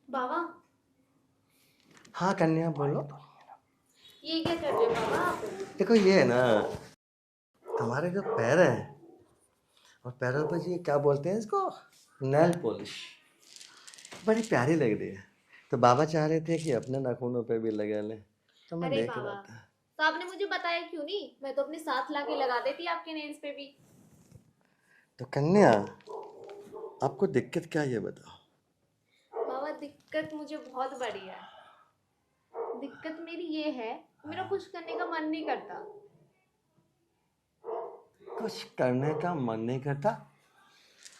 बाबा, हाँ कन्या बोलो। ये क्या कर रहे हो बाबा आप? देखो ये है ना, हमारे जो पैर हैं और पैरों पर ये क्या बोलते हैं इसको, नेल पॉलिश, बड़ी प्यारी लग रही है। तो बाबा चाह रहे थे कि अपने नाखूनों पे भी लगा लें, तो मैं अरे देख बाबा, रहा था। तो आपने मुझे बताया क्यों नहीं? मैं तो अपने साथ लाके लगा देती आपके नेल्स पे भी। तो कन्या, आपको दिक्कत क्या है ये बताओ। बाबा, दिक्कत मुझे बहुत बड़ी है। दिक्कत मेरी ये है, मेरा कुछ करने का मन नहीं करता। कुछ करने का मन नहीं करता?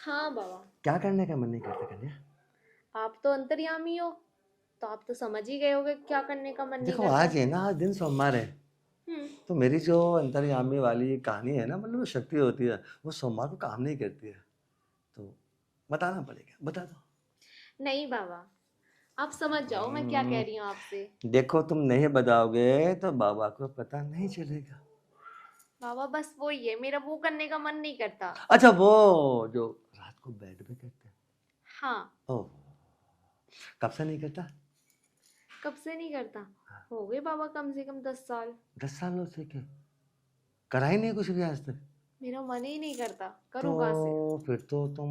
हाँ बाबा, क्या करने का मन नहीं करता कन्या? आप तो अंतर्यामी हो, तो आप तो समझ ही गए होगे क्या करने का मन नहीं देखो करता। आज है ना, आज दिन सोमवार है, हम्म। तो मेरी जो अंतर्यामी वाली कहानी है ना, मतलब वो शक्ति होती है, वो सोमवार को काम नहीं करती है। तो बताना पड़ेगा, बता दो। नहीं बाबा, आप समझ जाओ मैं क्या कह रही हूँ आपसे। देखो तुम नहीं बताओगे तो बाबा को पता नहीं चलेगा। बाबा बस वो ही है, मेरा वो करने का मन नहीं करता। अच्छा वो जो रात को बेड पे करते हैं, हाँ। ओह, कब से नहीं करता? कब से नहीं करता? हो गए बाबा कम से कम 10 साल। 10 सालों से क्या करा ही नहीं कुछ भी आज तक? मेरा मन ही नहीं करता, तो करूँ कहाँ से? फिर तो तुम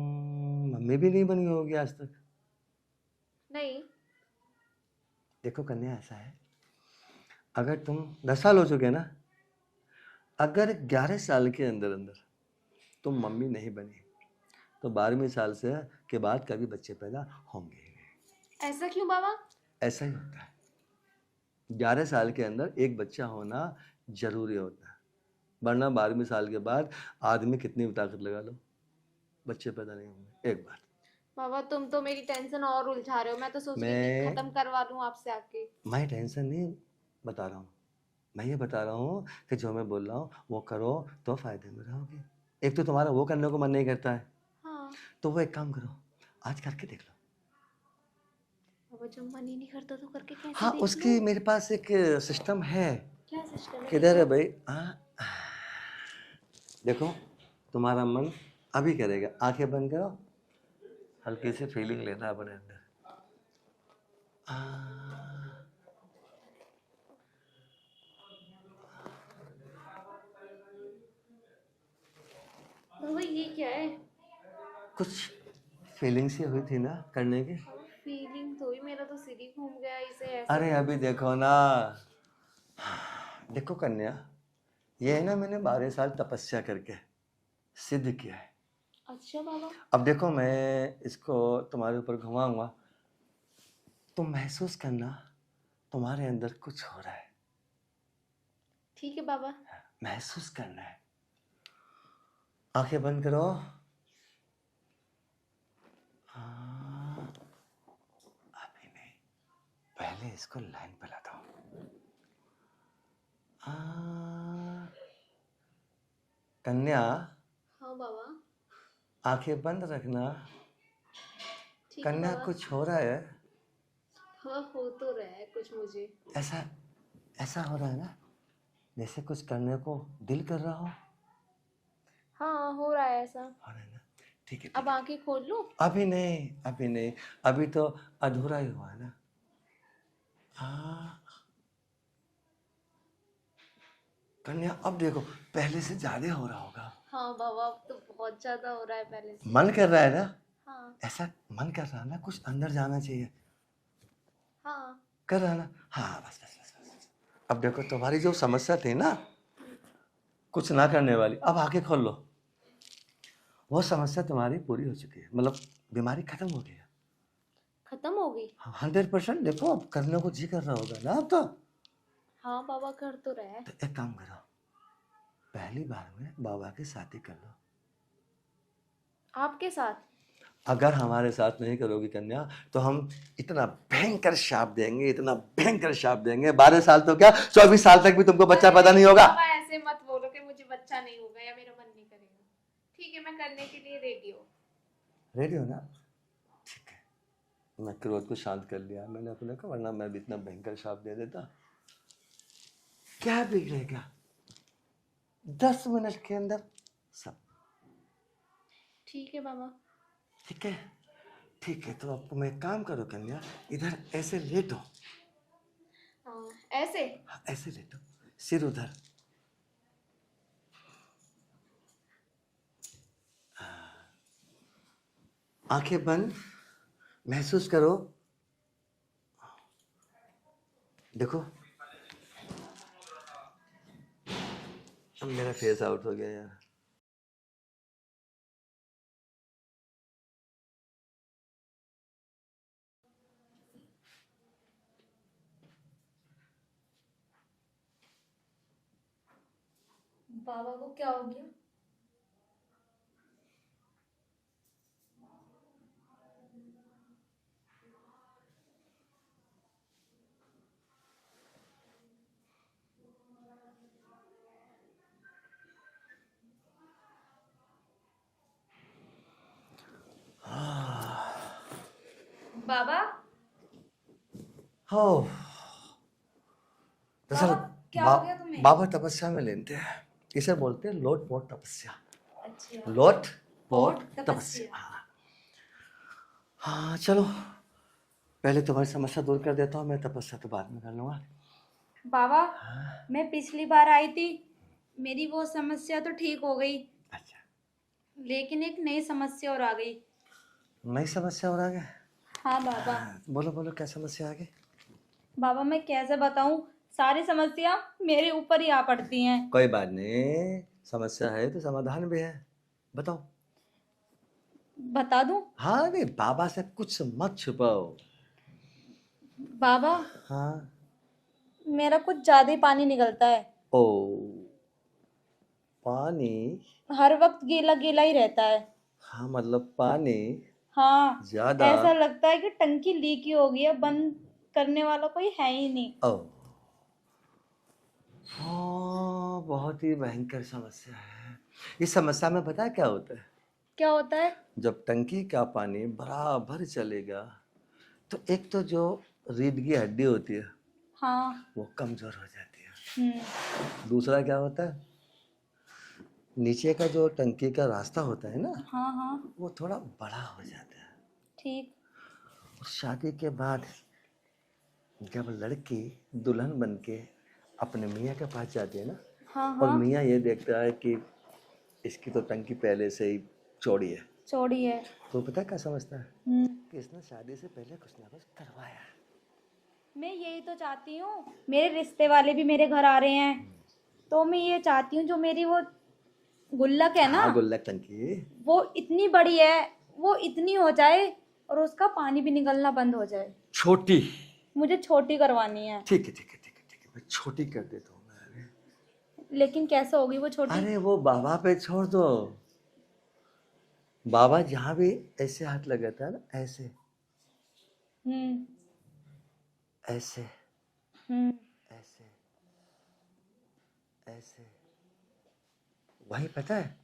मम्मी भी नहीं बनी होगी आज तक। नहीं। देखो कन्या ऐसा है, अगर तुम 10 साल हो चुके ना, अगर 11 साल के अंदर अंदर तुम मम्मी नहीं बनी, तो 12वीं साल से के बाद कभी बच्चे पैदा होंगे ही नहीं। ऐसा क्यों बाबा? ऐसा ही होता है, 11 साल के अंदर एक बच्चा होना जरूरी होता है, वरना 12वीं साल के बाद आदमी कितनी भी ताकत लगा लो, बच्चे पैदा नहीं होंगे एक बार। बाबा तुम तो मेरी टेंशन और उलझा रहे हो, मैं तो सोच रही थी मैं खत्म करवा लूं आपसे आके। मैं टेंशन नहीं बता रहा हूँ, मैं ये बता रहा हूँ कि जो मैं बोल रहा हूँ वो करो तो फायदे में रहोगे। एक तो तुम्हारा वो करने को मन नहीं करता है, हाँ। तो वो एक काम करो, आज करके देख लो। बाबा जब मन ही नहीं करता तो करके कैसे हाँ देख लूं? उसकी मेरे पास एक सिस्टम है। क्या सिस्टम है किधर है बाबा? भाई? देखो, तुम्हारा मन अभी करेगा, आंखें बंद करो, हल्की सी फीलिंग लेना अपने अंदर। आ, बाबा ये क्या है? कुछ फीलिंग सी हुई थी ना करने की। बाबा फीलिंग तो ही, मेरा तो सिर ही घूम गया इसे ऐसे। अरे अभी देखो ना, देखो कन्या, ये है ना, मैंने 12 साल तपस्या करके सिद्ध किया है। अच्छा बाबा। अब देखो मैं इसको तुम्हारे ऊपर घुमाऊंगा, तुम महसूस करना तुम्हारे अंदर कुछ हो रहा है, ठीक है बाबा। महसूस करना है। आंखें बंद करो। हाँ, अभी नहीं, पहले इसको लाइन पे लाता हूँ। कन्या, हाँ बाबा। आंखें बंद रखना। ठीक है कन्या बाबा। कुछ हो रहा है, हाँ हो तो रहा है कुछ मुझे। ऐसा ऐसा हो रहा है ना, जैसे कुछ करने को दिल कर रहा हाँ हो रहा है ऐसा। हो रहा है ना? ठीक है अब ठीक है। आंखें खोल लूं? अभी नहीं, अभी नहीं, अभी तो अधूरा ही हुआ है ना। हाँ कन्या, अब देखो, पहले से ज्यादा हो रहा होगा। हाँ बाबा अब तो बहुत ज्यादा हो रहा है पहले से। मन कर रहा है ना, हाँ। ऐसा मन कर रहा है ना, कुछ अंदर जाना चाहिए, हाँ। कर रहा है ना? हाँ बस बस बस बस बस। अब देखो तुम्हारी जो समस्या थी ना, कुछ ना करने वाली, अब आंखें खोल लो, वो समस्या तुम्हारी पूरी हो चुकी है, मतलब बीमारी खत्म हो गई है। खत्म हो गई? 100%। देखो अब करने को जी कर रहा होगा ना अब तो। हाँ बाबा कर तो रहा है। तो एक काम करो, पहली बार में बाबा की शादी कर लो। आपके साथ? अगर हमारे साथ नहीं करोगी कन्या, तो हम इतना भयंकर शाप देंगे, इतना भयंकर शाप देंगे, 12 साल तो क्या, 24 साल तक भी तुमको बच्चा पैदा नहीं होगा। बाबा ऐसे मत बोलो कि मुझे बच्चा नहीं होगा या मेरा मन नहीं करेगा। ठीक है मैं करने के लिए रेडी हूँ। रेडी हो ना? ठीक है, मैं क्रोध को शांत कर लिया मैंने अपने को, वरना मैं भी इतना भयंकर शाप दे देता। क्या बिगड़ेगा, 10 मिनट के अंदर सब। ठीक है बाबा। ठीक है ठीक है, तो अब तुम एक काम करो कन्या, इधर ऐसे लेटो। ऐसे? हाँ, ऐसे लेटो, सिर उधर। आंखें बंद, महसूस करो। देखो, अब मेरा फेस आउट हो गया यार। बाबा को क्या हो गया? बाबा, हो, दरअसल बाबा क्या हो गया तुम्हें? बाबा तपस्या में लेते हैं, इसे बोलते हैं लोट पोट तपस्या। अच्छा। लोट पोट पोट तपस्या। तपस्या। हाँ चलो, पहले तुम्हारी समस्या दूर कर देता हूँ मैं, तपस्या तो बाद में कर लूंगा। बाबा, हाँ, मैं पिछली बार आई थी, मेरी वो समस्या तो ठीक हो गई, अच्छा, लेकिन एक नई समस्या और आ गई। नई समस्या हो रहा है? हाँ बाबा। हाँ, बोलो बोलो, क्या समस्या आ गई? बाबा मैं कैसे बताऊं, सारी समस्या मेरे ऊपर ही आ पड़ती हैं। कोई बात नहीं, समस्या है तो समाधान भी है, बताओ। बता दूं? हाँ, नहीं, बाबा से कुछ मत छुपाओ। बाबा, हाँ। मेरा कुछ ज्यादा ही पानी निकलता है। ओ, पानी? हर वक्त गीला गीला ही रहता है। हाँ, मतलब पानी हाँ, ज्यादा? ऐसा लगता है कि टंकी लीक ही हो गई है, बंद करने वाला कोई है ही नहीं। ओ, हाँ, बहुत ही भयंकर समस्या है। इस समस्या में पता है क्या होता है? क्या होता है? जब टंकी का पानी बराबर चलेगा तो एक तो जो रीढ़ की हड्डी होती है हाँ। वो कमजोर हो जाती है। हम्म। दूसरा क्या होता है, नीचे का जो टंकी का रास्ता होता है ना, हाँ हाँ। वो थोड़ा बड़ा हो जाता है। ठीक। और शादी के बाद जब लड़की दुल्हन बन के अपने मियाँ के पास जाती है ना, हाँ और हाँ। मियाँ ये देखता है कि इसकी तो टंकी पहले से ही चौड़ी है, चौड़ी है। तो पता है क्या समझता है हम्म। कि इसने शादी से पहले कुछ ना कुछ करवाया है। मैं यही तो चाहती हूँ, मेरे रिश्ते वाले भी मेरे घर आ रहे हैं, तो मैं ये चाहती हूँ जो मेरी वो गुल्लक है ना, हाँ, गुल्लक टंकी। वो इतनी बड़ी है, वो इतनी हो जाए और उसका पानी भी निकलना बंद हो जाए। छोटी? मुझे छोटी करवानी है। ठीक है ठीक है ठीक है ठीक है, मैं छोटी कर देता हूँ मैं। लेकिन कैसे होगी वो छोटी? अरे वो बाबा पे छोड़ दो, बाबा जहाँ भी ऐसे हाथ लगाता है ना, ऐसे हम्म। ऐसे हम्म। ऐसे ऐसे, वही पता है।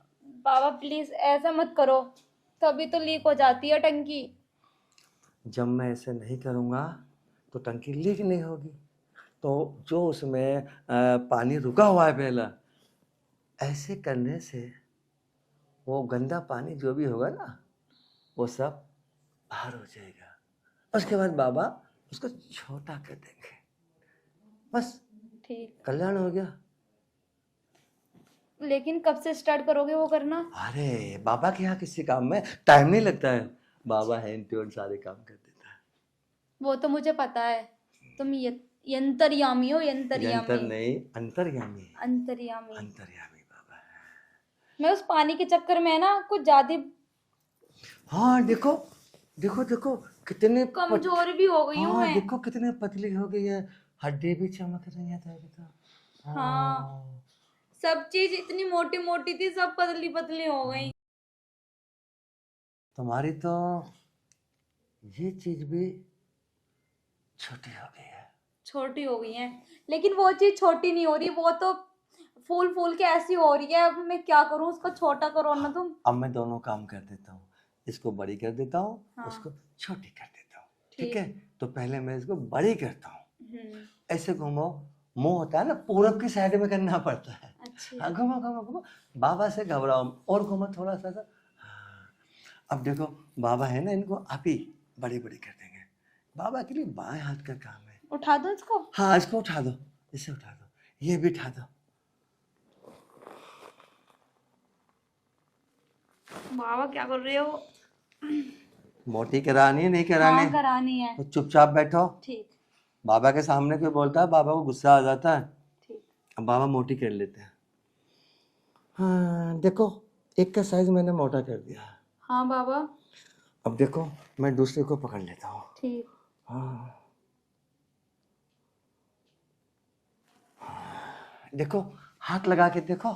बाबा प्लीज ऐसा मत करो, तभी तो लीक हो जाती है टंकी। जब मैं ऐसे नहीं करूँगा तो टंकी लीक नहीं होगी, तो जो उसमें पानी रुका हुआ है पहला, ऐसे करने से वो गंदा पानी जो भी होगा ना वो सब बाहर हो जाएगा। उसके बाद बाबा उसको छोटा कर देंगे, बस ठीक। कल्याण हो गया। लेकिन कब से स्टार्ट करोगे वो करना? अरे बाबा के यहाँ किसी काम में टाइम नहीं लगता है, बाबा हैंड टू हैंड सारे काम कर देता है। वो तो मुझे पता है, तुम यंतरयामी हो, यंत्र यंतरयामी। नहीं, अंतर्यामी। अंतर्यामी। अंतर्यामी बाबा है। मैं उस पानी के चक्कर में ना कुछ ज्यादा हाँ देखो देखो देखो, कितने कमजोर भी हो गई हूँ हाँ मैं। देखो कितने पतली हो गई है, हड्डी भी चमक रही है तेरी तो। हाँ, सब चीज इतनी मोटी मोटी थी, सब पतली पतली हो गई। तुम्हारी तो ये चीज भी छोटी हो गई है। छोटी हो गई है, लेकिन वो चीज छोटी नहीं हो रही, वो तो फूल फूल के ऐसी हो रही है। अब मैं क्या करूं, उसको छोटा करो ना तुम। अब मैं दोनों काम कर देता हूँ, इसको बड़ी कर देता हूँ, हाँ। उसको छोटी कर देता हूँ। ठीक। ठीक है, तो पहले मैं इसको बड़ी करता हूँ। हम्म। ऐसे घूमो, मुंह होता है ना पूरब की साइड में करना पड़ता है। अच्छा। हाँ, घूमो घूमो घूमो, बाबा से घबराओ, और घूमो थोड़ा सा हाँ। अब देखो बाबा है ना, इनको आप ही बड़े बड़े कर देंगे। बाबा के लिए बाएं हाथ का काम है। उठा दो इसको। हाँ इसको उठा दो, इसे उठा दो, ये भी उठा दो। बाबा क्या कर रहे हो? मोटी करानी है नहीं करानी? हाँ करानी है। तो चुपचाप बैठो। ठीक। बाबा के सामने कोई बोलता है बाबा को गुस्सा आ जाता है। ठीक। अब बाबा मोटी कर लेते हैं। हाँ देखो, एक का साइज मैंने मोटा कर दिया। हाँ बाबा। अब देखो मैं दूसरे को पकड़ लेता हूँ। ठीक। हाँ देखो, हाथ लगा के देखो,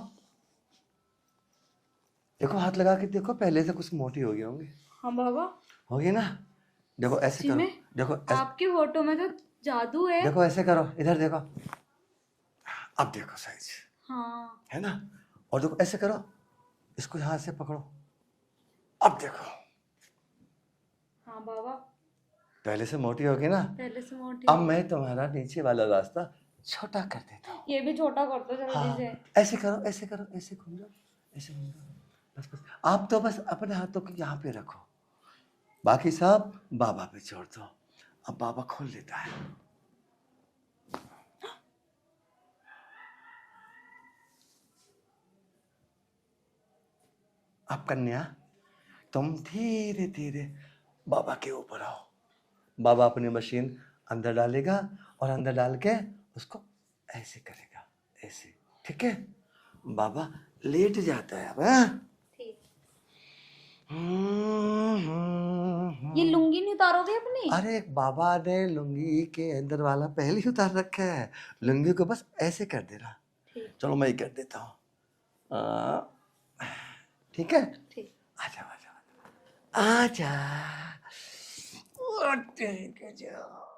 देखो हाथ लगा के देखो, पहले से कुछ मोटी हो गई होंगी। हाँ बाबा। होगी ना? देखो ऐसे सच्ची करो, में? देखो ऐसे, आपकी फोटो में तो जादू है। देखो ऐसे करो, इधर देखो, अब देखो साइज हाँ। है ना? और देखो ऐसे करो, इसको यहाँ से पकड़ो, अब देखो। हाँ बाबा। पहले से मोटी होगी ना? पहले से मोटी। अब मैं तुम्हारा नीचे वाला रास्ता छोटा कर देता हूँ। ये भी छोटा कर दो जल्दी हाँ से। ऐसे करो, ऐसे करो, ऐसे घूम जाओ, ऐसे घूम जाओ, बस बस। आप तो बस अपने हाथों को यहाँ पे रखो, बाकी सब बाबा पे छोड़ दो। अब बाबा खोल देता है। अब कन्या तुम धीरे धीरे बाबा के ऊपर आओ। बाबा अपनी मशीन अंदर डालेगा और अंदर डाल के उसको ऐसे करेगा, ऐसे, ठीक है? बाबा लेट जाता है अब। हाँ? ठीक। ये लुंगी नहीं उतारोगे अपनी? अरे बाबा ने लुंगी के अंदर वाला पहले ही उतार रखा है, लुंगी को बस ऐसे कर देना। ठीक। चलो मैं ही कर देता हूँ। ठीक है? ठीक। आजा आजा आजा आजा। ठीक है, जाओ।